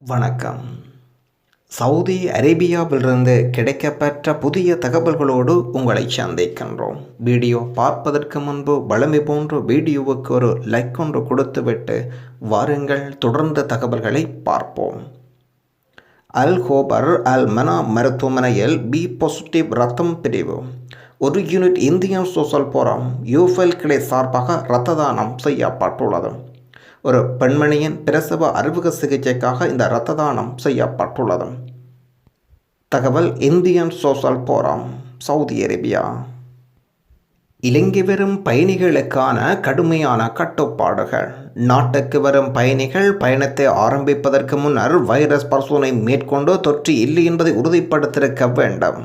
வணக்கம். சவுதி அரேபியாவிலிருந்து கிடைக்கப்பெற்ற புதிய தகவல்களோடு உங்களை சந்திக்கின்றோம். வீடியோ பார்ப்பதற்கு முன்பு வழமை போன்ற வீடியோவுக்கு ஒரு லைக் ஒன்று கொடுத்துவிட்டு வாருங்கள் தொடர்ந்த தகவல்களை பார்ப்போம். அல் ஹோபர் அல் மனா மருத்துவமனையில் பி பாசிட்டிவ் இரத்தம் பிரிவு. ஒரு யூனிட் இந்தியன் சோசல் போரம் யூஃபெல் கிளை சார்பாக இரத்த தானம் செய்யப்பட்டுள்ளது. ஒரு பெண்மணியின் பிரசவ அறுவை சிகிச்சைக்காக இந்த இரத்த தானம் செய்யப்பட்டுள்ளது. தகவல் Indian Social Forum Saudi Arabia. Ilangai வரும் பயணிகளுக்கான கடுமையான கட்டுப்பாடுகள். நாட்டுக்கு வரும் பயணிகள் பயணத்தை ஆரம்பிப்பதற்கு முன்னர் வைரஸ் பரிசோதனை மேற்கொண்டு தொற்று இல்லை என்பதை உறுதிப்படுத்தியிருக்க வேண்டும்.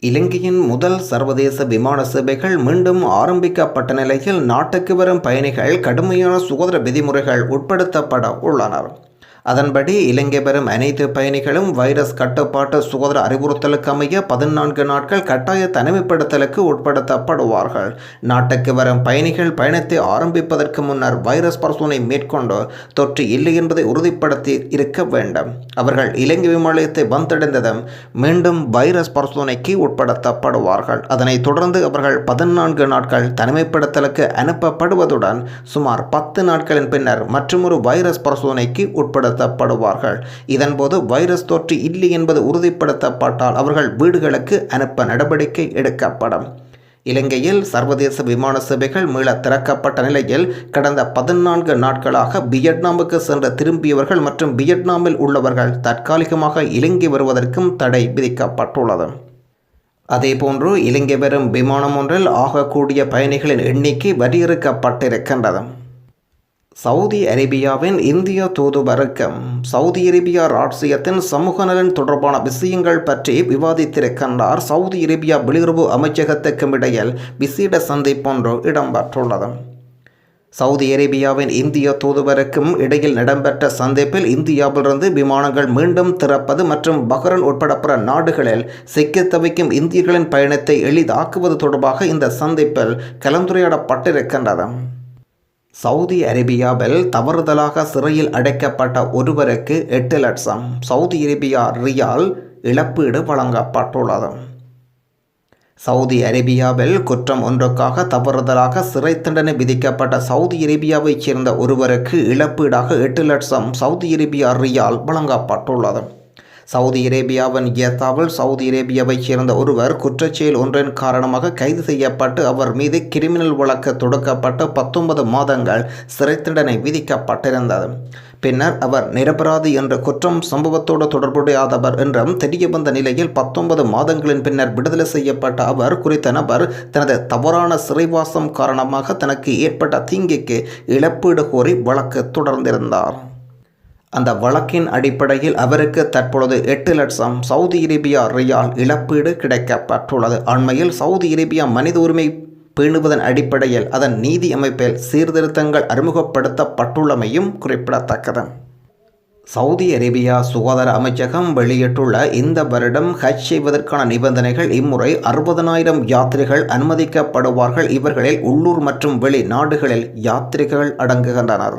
இலங்கையின் முதல் சர்வதேச விமான சேவைகள் மீண்டும் ஆரம்பிக்கப்பட்ட நிலையில் நாட்டுக்கு வரும் பயணிகள் கடுமையான சுகாதார விதிமுறைகள் உட்படுத்தப்பட உள்ளனர். அதன்படி இலங்கை வரும் அனைத்து பயணிகளும் வைரஸ் கட்டுப்பாட்டு சுகாதார அறிவுறுத்தலுக்கு அமைய 14 நாட்கள் கட்டாய தனிமைப்படுத்தலுக்கு உட்படுத்தப்படுவார்கள். நாட்டுக்கு வரும் பயணிகள் பயணத்தை ஆரம்பிப்பதற்கு முன்னர் வைரஸ் பரிசோதனை மேற்கொண்டு தொற்று இல்லை என்பதை உறுதிப்படுத்தி இருக்க வேண்டும். அவர்கள் இலங்கை விமான நிலையத்தை வந்தடைந்ததும் மீண்டும் வைரஸ் பரிசோதனைக்கு உட்படுத்தப்படுவார்கள். அதனைத் தொடர்ந்து அவர்கள் 14 நாட்கள் தனிமைப்படுத்தலுக்கு அனுப்பப்படுவதுடன் சுமார் 10 நாட்களின் பின்னர் மற்றொரு வைரஸ் பரிசோதனைக்கு உட்படுத்தப்படுவார்கள். இதன்போது வைரஸ் தொற்று இல்லை என்பது உறுதிப்படுத்தப்பட்டால் அவர்கள் வீடுகளுக்கு அனுப்ப நடவடிக்கை எடுக்கப்படும். இலங்கையில் சர்வதேச விமான சேவைகள் மீள திறக்கப்பட்ட நிலையில் கடந்த 14 நாட்களாக வியட்நாமுக்கு சென்று திரும்பியவர்கள் மற்றும் வியட்நாமில் உள்ளவர்கள் தற்காலிகமாக இலங்கை வருவதற்கும் தடை விதிக்கப்பட்டுள்ளது. அதேபோன்று இலங்கை வரும் விமானம் ஒன்றில் ஆகக்கூடிய பயணிகளின் எண்ணிக்கை வரையறுக்கப்பட்டிருக்கின்றது. சவுதி அரேபியாவின் இந்திய தூதுவருக்கும் சவுதி அரேபியா ராட்சியத்தின் சமூக நலன் தொடர்பான விஷயங்கள் பற்றி விவாதித்திருக்கின்றார். சவுதி அரேபியா வெளியுறவு அமைச்சகத்துக்கும் இடையில் விசேட சந்திப்பொன்று இடம்பெற்றுள்ளது. சவுதி அரேபியாவின் இந்திய தூதுவருக்கும் இடையில் இடம்பெற்ற சந்திப்பில் இந்தியாவிலிருந்து விமானங்கள் மீண்டும் திறப்பது மற்றும் பஹ்ரைன் உட்பட பிற நாடுகளில் சிக்கித் தவிக்கும் இந்தியர்களின் பயணத்தை எளிதாக்குவது தொடர்பாக இந்த சந்திப்பில் கலந்துரையாடப்பட்டிருக்கின்றது. சவுதி அரேபியாவில் தவறுதலாக சிறையில் அடைக்கப்பட்ட ஒருவருக்கு 8 லட்சம் சவுதி அரேபியா ரியால் இழப்பீடு வழங்கப்பட்டுள்ளது. சவுதி அரேபியாவில் குற்றம் ஒன்றுக்காக தவறுதலாக சிறை தண்டனை விதிக்கப்பட்ட சவுதி அரேபியாவைச் சேர்ந்த ஒருவருக்கு இழப்பீடாக 8 லட்சம் சவுதி அரேபியா ரியால் வழங்கப்பட்டுள்ளது. சவுதி அரேபியாவின் யத்தாவில் சவுதி அரேபியாவைச் சேர்ந்த ஒருவர் குற்றச்செயல் ஒன்றின் காரணமாக கைது செய்யப்பட்டு அவர் மீது கிரிமினல் வழக்கு தொடுக்கப்பட்டு 19 மாதங்கள் சிறை தண்டனை விதிக்கப்பட்டிருந்தது. பின்னர் அவர் நிரபராதி என்ற குற்றம் சம்பவத்தோடு தொடர்புடையாதவர் என்றும் தெரியவந்த நிலையில் 19 மாதங்களின் பின்னர் விடுதலை செய்யப்பட்ட அவர் குறித்த நபர் தனது தவறான சிறைவாசம் காரணமாக தனக்கு ஏற்பட்ட தீங்குக்கு இழப்பீடு கோரி வழக்கு தொடர்ந்திருந்தார். அந்த வழக்கின் அடிப்படையில் அவருக்கு தற்பொழுது 8 லட்சம் சவுதி அரேபியா ரியால் இழப்பீடு கிடைக்கப்பட்டுள்ளது. அண்மையில் சவுதி அரேபியா மனித உரிமை பேணுவதன் அடிப்படையில் அதன் நீதி அமைப்பில் சீர்திருத்தங்கள் அறிமுகப்படுத்தப்பட்டுள்ளமையும் குறிப்பிடத்தக்கது. சவுதி அரேபியா சுகாதார அமைச்சகம் வெளியிட்டுள்ள இந்த வருடம் ஹஜ் செய்வதற்கான நிபந்தனைகள் இம்முறை 60,000 யாத்ரிகர்கள் அனுமதிக்கப்படுவார்கள். இவர்களில் உள்ளூர் மற்றும் வெளிநாடுகளில் யாத்ரிகர்கள் அடங்குகின்றனர்.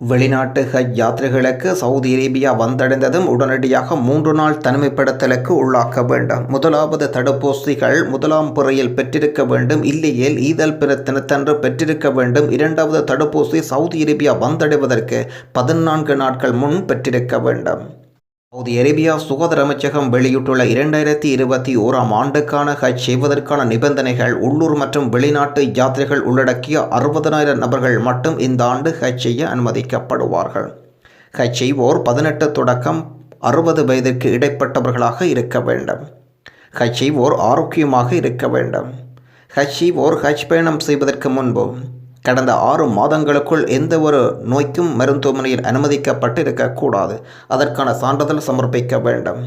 வெளிநாட்டு ஹஜ் யாத்திரைகளுக்கு சவுதி அரேபியா வந்தடைந்ததும் உடனடியாக 3 நாள் தனிமைப்படுத்தலுக்கு உள்ளாக்க வேண்டும். முதலாவது தடுப்பூசிகள் முதலாம் முறையில் பெற்றிருக்க வேண்டும், இல்லையேல் ஈதல் தினத்தன்று பெற்றிருக்க வேண்டும். இரண்டாவது தடுப்பூசி சவுதி அரேபியா வந்தடைவதற்கு 14 நாட்கள் முன் பெற்றிருக்க வேண்டும். சவுதி அரேபியா சுகாதார அமைச்சகம் வெளியிட்டுள்ள 2021ஆம் ஆண்டுக்கான ஹஜ் செய்வதற்கான நிபந்தனைகள் உள்ளூர் மற்றும் வெளிநாட்டு யாத்திரைகள் உள்ளடக்கிய 60,000 நபர்கள் மட்டும் இந்த ஆண்டு ஹஜ் செய்ய அனுமதிக்கப்படுவார்கள். ஹஜ் செய்வோர் 18 தொடக்கம் 60 வயதிற்கு இடைப்பட்டவர்களாக இருக்க வேண்டும். ஹஜ் செய்வோர் ஆரோக்கியமாக இருக்க வேண்டும். ஹஜ் செய்வோர் ஹஜ் பயணம் செய்வதற்கு முன்பு கடந்த 6 மாதங்களுக்குள் எந்த ஒரு நோய்க்கும் மருத்துவமனையில் அனுமதிக்கப்பட்டு இருக்கக்கூடாது. அதற்கான சான்றிதழ் சமர்ப்பிக்க வேண்டும்.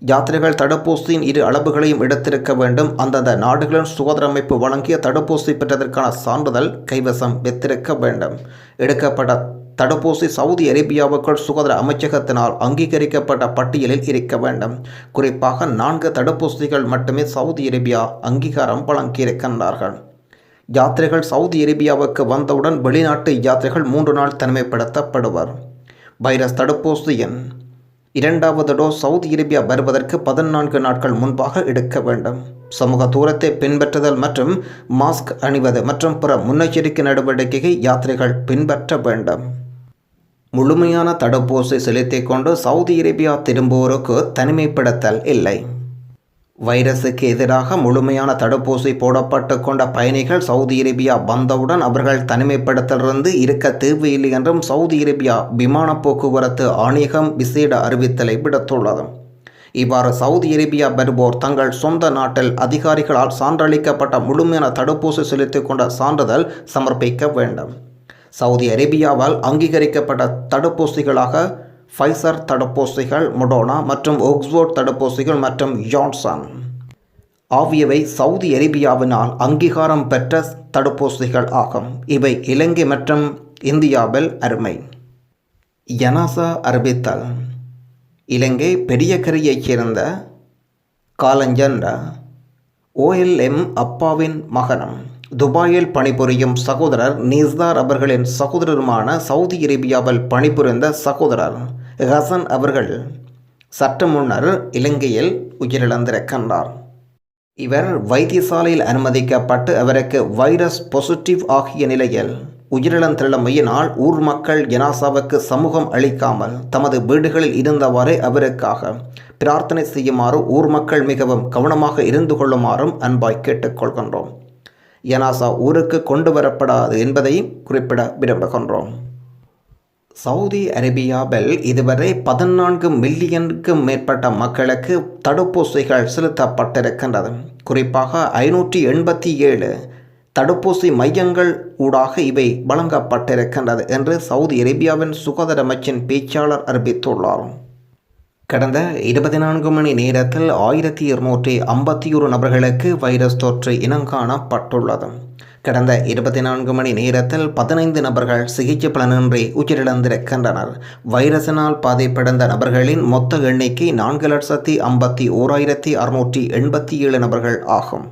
யாத்திரைகள் தடுப்பூசியின் 2 அளவுகளையும் எடுத்திருக்க வேண்டும். அந்தந்த நாடுகளின் சுகாதார அமைப்பு வழங்கிய தடுப்பூசி பெற்றதற்கான சான்றிதழ் கைவசம் வைத்திருக்க வேண்டும். எடுக்கப்பட்ட தடுப்பூசி சவுதி அரேபியாவுக்குள் சுகாதார அமைச்சகத்தினால் அங்கீகரிக்கப்பட்ட பட்டியலில் இருக்க வேண்டும். குறிப்பாக 4 தடுப்பூசிகள் மட்டுமே சவுதி அரேபியா அங்கீகாரம் வழங்கியிருக்கின்றார்கள். யாத்திரைகள் சவுதி அரேபியாவுக்கு வந்தவுடன் வெளிநாட்டு யாத்திரைகள் 3 நாள் தனிமைப்படுத்தப்படுவர். வைரஸ் தடுப்பூசியின் 2வது டோஸ் சவுதி அரேபியா வருவதற்கு 14 நாட்கள் முன்பாக எடுக்க வேண்டும். சமூக தூரத்தை பின்பற்றுதல் மற்றும் மாஸ்க் அணிவது மற்றும் பிற முன்னெச்சரிக்கை நடவடிக்கையை யாத்ரிகர்கள் பின்பற்ற வேண்டும். முழுமையான தடுப்பூசி செலுத்திக் கொண்டு சவுதி அரேபியா திரும்புவோருக்கு தனிமைப்படுத்தல் இல்லை. வைரஸுக்கு எதிராக முழுமையான தடுப்பூசி போடப்பட்டு கொண்ட பயணிகள் சவுதி அரேபியா வந்தவுடன் அவர்கள் தனிமைப்படுத்தலிருந்து இருக்க தேவையில்லை என்றும் சவுதி அரேபியா விமான போக்குவரத்து ஆணையகம் விசேட அறிவித்தலை விடுத்துள்ளது. இவ்வாறு சவுதி அரேபியா வருவோர் தங்கள் சொந்த நாட்டில் அதிகாரிகளால் சான்றளிக்கப்பட்ட முழுமையான தடுப்பூசி செலுத்திக் கொண்ட சான்றிதழ் சமர்ப்பிக்க வேண்டும். சவுதி அரேபியாவால் அங்கீகரிக்கப்பட்ட தடுப்பூசிகளாக ஃபைசர் தடுப்பூசிகள், மொடோனா மற்றும் ஆக்ஸ்ஃபோர்ட் தடுப்பூசிகள் மற்றும் ஜான்சன் ஆகியவை சவுதி அரேபியாவினால் அங்கீகாரம் பெற்ற தடுப்பூசிகள் ஆகும். இவை இலங்கை மற்றும் இந்தியாவில் அருமை. யனாசா அறிவித்தல். இலங்கை பெரியகரியைச் சேர்ந்த காலஞ்சென்ற OLM அப்பாவின் மகனும் துபாயில் பணிபுரியும் சகோதரர் நிஸ்தார் அவர்களின் சகோதரருமான சவுதி அரேபியாவில் பணிபுரிந்த சகோதரர் ஹசன் அவர்கள் சற்று முன்னர் இலங்கையில் உயிரிழந்திருக்கின்றார். இவர் வைத்தியசாலையில் அனுமதிக்கப்பட்டு அவருக்கு வைரஸ் பாசிட்டிவ் ஆகிய நிலையில் உயிரிழந்துள்ளமையினால் ஊர் மக்கள் ஜனாசாவுக்கு சமூகம் அளிக்காமல் தமது வீடுகளில் இருந்தவாறே அவருக்காக பிரார்த்தனை செய்யுமாறு ஊர் மக்கள் மிகவும் கவனமாக இருந்து கொள்ளுமாறும் அன்பாய் கேட்டுக்கொள்கின்றோம். யனாசா ஊருக்கு கொண்டு வரப்படாது என்பதை குறிப்பிட விரும்புகின்றோம். சவுதி அரேபியாவில் இதுவரை 14 மில்லியனுக்கும் மேற்பட்ட மக்களுக்கு தடுப்பூசிகள் செலுத்தப்பட்டிருக்கின்றது. குறிப்பாக 587 தடுப்பூசி மையங்கள் ஊடாக இவை வழங்கப்பட்டிருக்கின்றது என்று சவுதி அரேபியாவின் சுகாதார அமைச்சின் பேச்சாளர் அறிவித்துள்ளார். கடந்த 24 மணி நேரத்தில் 1251 நபர்களுக்கு வைரஸ் தொற்று இனங்காணப்பட்டுள்ளது. கடந்த 24 மணி நேரத்தில் 15 நபர்கள் சிகிச்சை பலனின்றி உயிரிழந்திருக்கின்றனர். வைரஸினால் பாதிப்படைந்த நபர்களின் மொத்த எண்ணிக்கை 4,51,687 நபர்கள் ஆகும்.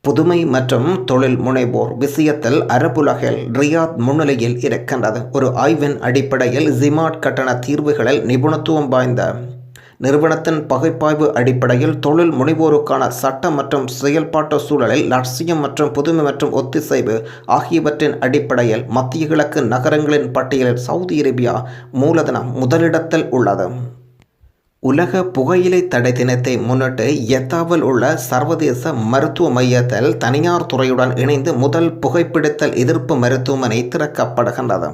புதுமை மற்றும் தொழில் முனைவோர் விஷயத்தில் அரபுலகில் ரியாத் முன்னிலையில் இருக்கின்றது. ஒரு ஆய்வின் அடிப்படையில் ஜிமாட் கட்டண தீர்வுகளில் நிபுணத்துவம் வாய்ந்த நிறுவனத்தின் பகுப்பாய்வு அடிப்படையில் தொழில் முனைவோருக்கான சட்ட மற்றும் செயல்பாட்டு சூழலில் லட்சியம் மற்றும் புதுமை மற்றும் ஒத்திசைவு ஆகியவற்றின் அடிப்படையில் மத்திய கிழக்கு நகரங்களின் பட்டியலில் சவுதி அரேபியா மூலதனம் முதலிடத்தில் உள்ளது. உலக புகையிலை தடை தினத்தை முன்னிட்டு யத்தாவில் உள்ள சர்வதேச மருத்துவ மையத்தில் தனியார் துறையுடன் இணைந்து முதல் புகைப்பிடித்தல் எதிர்ப்பு மருத்துவமனை திறக்கப்படுகின்றது.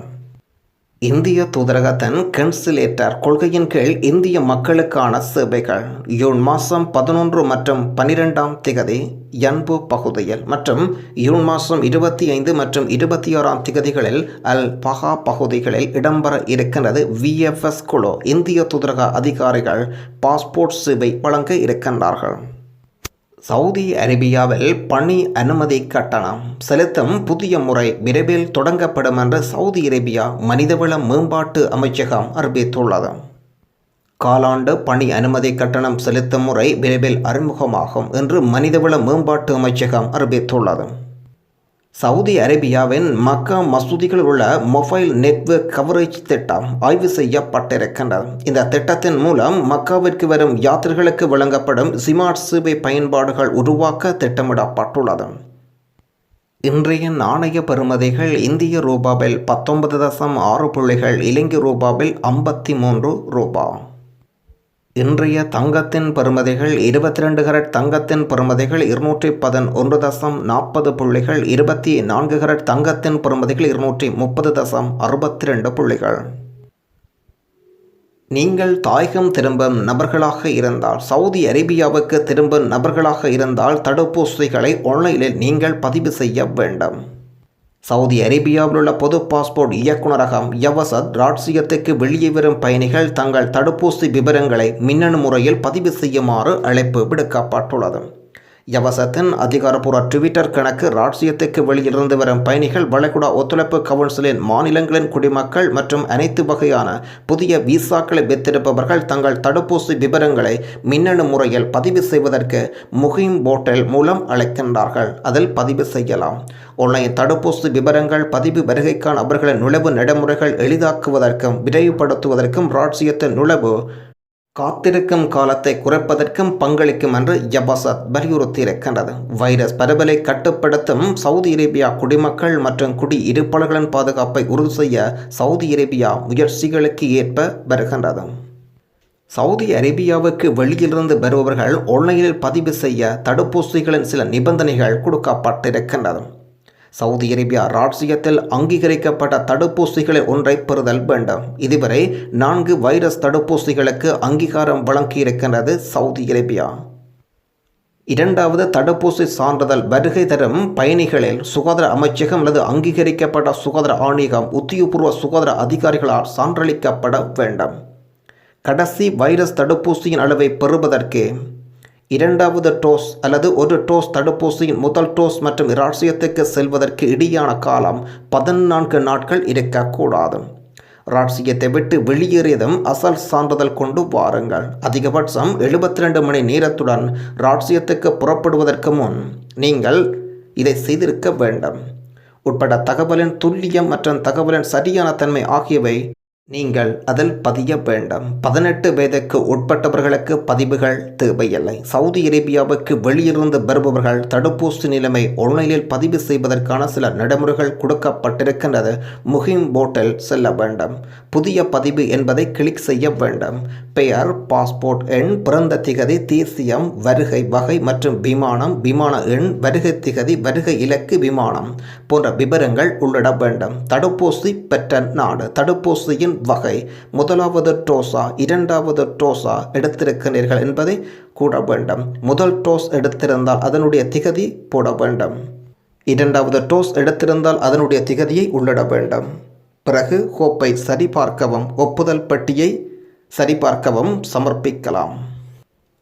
இந்திய தூதரகத்தின் கன்சுலேட்டர் கொள்கையின் கீழ் இந்திய மக்களுக்கான சேவைகள் ஜூன் மாதம் 11 மற்றும் 12ஆம் திகதி யன்பு பகுதியில் மற்றும் ஜூன் மாதம் 25 மற்றும் 26ஆம் திகதிகளில் அல் பஹா பகுதிகளில் இடம்பெற இருக்கின்றது. VFS குழு இந்திய தூதரக அதிகாரிகள் பாஸ்போர்ட் சேவை வழங்க இருக்கின்றார்கள். சவுதி அரேபியாவில் பணி அனுமதி கட்டணம் செலுத்தும் புதிய முறை விரைவில் தொடங்கப்படும் என்று சவுதி அரேபியா மனிதவள மேம்பாட்டு அமைச்சகம் அறிவித்துள்ளது. காலாண்டு பணி அனுமதி கட்டணம் செலுத்தும் முறை விரைவில் அறிமுகமாகும் என்று மனிதவள மேம்பாட்டு அமைச்சகம் அறிவித்துள்ளது. சவுதி அரேபியாவின் மக்கா மசூதிகளில் உள்ள மொபைல் நெட்வொர்க் கவரேஜ் திட்டம் ஆய்வு செய்யப்பட்டிருக்கின்றது. இந்த திட்டத்தின் மூலம் மக்காவிற்கு வரும் யாத்திரைகளுக்கு வழங்கப்படும் ஸ்மார்ட் சேவை பயன்பாடுகள் உருவாக்க திட்டமிடப்பட்டுள்ளது. இன்றைய நாணய பெறுமதிகள் இந்திய ரூபாவில் 19.6 புள்ளிகள், இலங்கை ரூபாவில் 53 ரூபாய். இன்றைய தங்கத்தின் பெறுமதிகள் 22 கரட் தங்கத்தின் பெறுமதிகள் 211.40 புள்ளிகள், 24 கரட் தங்கத்தின் பெறுமதிகள் 230.62 புள்ளிகள். நீங்கள் தாயகம் திரும்பும் நபர்களாக இருந்தால், சவுதி அரேபியாவுக்கு திரும்பும் நபர்களாக இருந்தால் தடுப்பூசிகளை ஆன்லைனில் நீங்கள் பதிவு செய்ய வேண்டும். சவுதி அரேபியாவில் உள்ள பொது பாஸ்போர்ட் இயக்குநரகம் யவசத் ராட்சியத்துக்கு வெளியே வரும் பயணிகள் தங்கள் தடுப்பூசி விவரங்களை மின்னணு முறையில் பதிவு செய்யுமாறு அழைப்பு விடுக்கப்பட்டுள்ளது. யவசத்தின் அதிகாரப்பூர்வ ட்விட்டர் கணக்கு ராட்சியத்துக்கு வெளியிலிருந்து வரும் பயணிகள் வளைகுடா ஒத்துழைப்பு கவுன்சிலின் மாநிலங்களின் குடிமக்கள் மற்றும் அனைத்து வகையான புதிய விசாக்களை பெற்றிருப்பவர்கள் தங்கள் தடுப்பூசி விவரங்களை மின்னணு முறையில் பதிவு செய்வதற்கு முகிம் போர்ட்டல் மூலம் அழைக்கின்றார்கள். அதில் பதிவு செய்யலாம். ஆன்லைன் தடுப்பூசி விவரங்கள் பதிவு வருகைக்கான அவர்களின் நுழைவு நடைமுறைகள் எளிதாக்குவதற்கும் விரைவுபடுத்துவதற்கும் ராட்சியத்தின் நுழைவு காத்திருக்கும் காலத்தை குறைப்பதற்கும் பங்களிக்கும் என்று ஜபாசத் வலியுறுத்தியிருக்கின்றது. வைரஸ் பரவலை கட்டுப்படுத்தும் சவுதி அரேபியா குடிமக்கள் மற்றும் குடியிருப்பாளர்களின் பாதுகாப்பை உறுதி செய்ய சவுதி அரேபியா முயற்சிகளுக்கு ஏற்ப வருகின்றது. சவுதி அரேபியாவுக்கு வெளியிலிருந்து வருபவர்கள் ஆன்லைனில் பதிவு செய்ய தடுப்பூசிகளின் சில நிபந்தனைகள் கொடுக்கப்பட்டிருக்கின்றது. சவுதி அரேபியா ராட்சியத்தில் அங்கீகரிக்கப்பட்ட தடுப்பூசிகளில் ஒன்றை பெறுதல் வேண்டும். இதுவரை 4 வைரஸ் தடுப்பூசிகளுக்கு அங்கீகாரம் வழங்கியிருக்கின்றது சவுதி அரேபியா. இரண்டாவது தடுப்பூசி சான்றிதழ் வருகை தரும் பயணிகளில் சுகாதார அமைச்சகம் அல்லது அங்கீகரிக்கப்பட்ட சுகாதார ஆணையகம் உத்தியோகபூர்வ சுகாதார அதிகாரிகளால் சான்றளிக்கப்பட வேண்டும். கடைசி வைரஸ் தடுப்பூசியின் அளவை பெறுவதற்கு 2வது டோஸ் அல்லது 1 டோஸ் தடுப்பூசியின் முதல் டோஸ் மற்றும் இராட்சியத்துக்கு செல்வதற்கு இடையான காலம் 14 நாட்கள் இருக்கக்கூடாது. ராட்சியத்தை விட்டு வெளியேறியதும் அசல் சான்றிதழ் கொண்டு வாருங்கள். அதிகபட்சம் 72 மணி நேரத்துடன் ராட்சியத்துக்கு புறப்படுவதற்கு முன் நீங்கள் இதை செய்திருக்க வேண்டும். உட்பட தகவலின் துல்லியம் மற்றும் தகவலின் சரியான தன்மை ஆகியவை நீங்கள் அதில் பதிய வேண்டும். 18 வயதுக்கு உட்பட்டவர்களுக்கு பதிவுகள் தேவையில்லை. சவுதி அரேபியாவுக்கு வெளியிலிருந்து வருபவர்கள் தடுப்பூசி நிலைமை ஆன்லைனில் பதிவு செய்வதற்கான சில நடைமுறைகள் கொடுக்கப்பட்டிருக்கின்றது. முஹிம் போர்ட்டில் செல்ல வேண்டும். புதிய பதிவு என்பதை கிளிக் செய்ய வேண்டும். பெயர், பாஸ்போர்ட் எண், பிறந்த திகதி, தேசியம், வருகை வகை மற்றும் விமானம், விமான எண், வருகை திகதி, வருகை இலக்கு, விமானம் போன்ற விவரங்கள் உள்ளிட வேண்டும். தடுப்பூசி பெற்ற நாடு, தடுப்பூசியின் வகை, முதலாவது டோஸா 2வது டோஸா எடுத்திருக்கிறீர்கள் என்பதை கூட வேண்டும். முதல் டோஸ் எடுத்திருந்தால் அதனுடைய திகதி போட வேண்டும். 2வது டோஸ் எடுத்திருந்தால் அதனுடைய திகதியை உள்ளிட வேண்டும். பிறகு கோப்பை சரிபார்க்கவும் ஒப்புதல் பெட்டியை சரிபார்க்கவும் சமர்ப்பிக்கலாம்.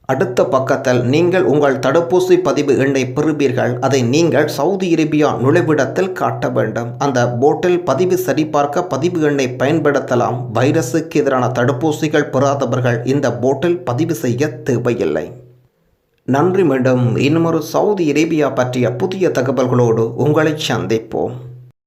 அடுத்த பக்கத்தில் நீங்கள் உங்கள் தடுப்பூசி பதிவு எண்ணை பெறுவீர்கள். அதை நீங்கள் சவுதி அரேபியா நுழைவிடத்தில் காட்ட வேண்டும். அந்த போர்ட்டில் பதிவு சரிபார்க்க பதிவு எண்ணை பயன்படுத்தலாம். வைரஸுக்கு எதிரான தடுப்பூசிகள் பெறாதவர்கள் இந்த போர்ட்டில் பதிவு செய்ய தேவையில்லை. நன்றி. மீண்டும் இன்னுமொரு சவுதி அரேபியா பற்றிய புதிய தகவல்களோடு உங்களை சந்திப்போம்.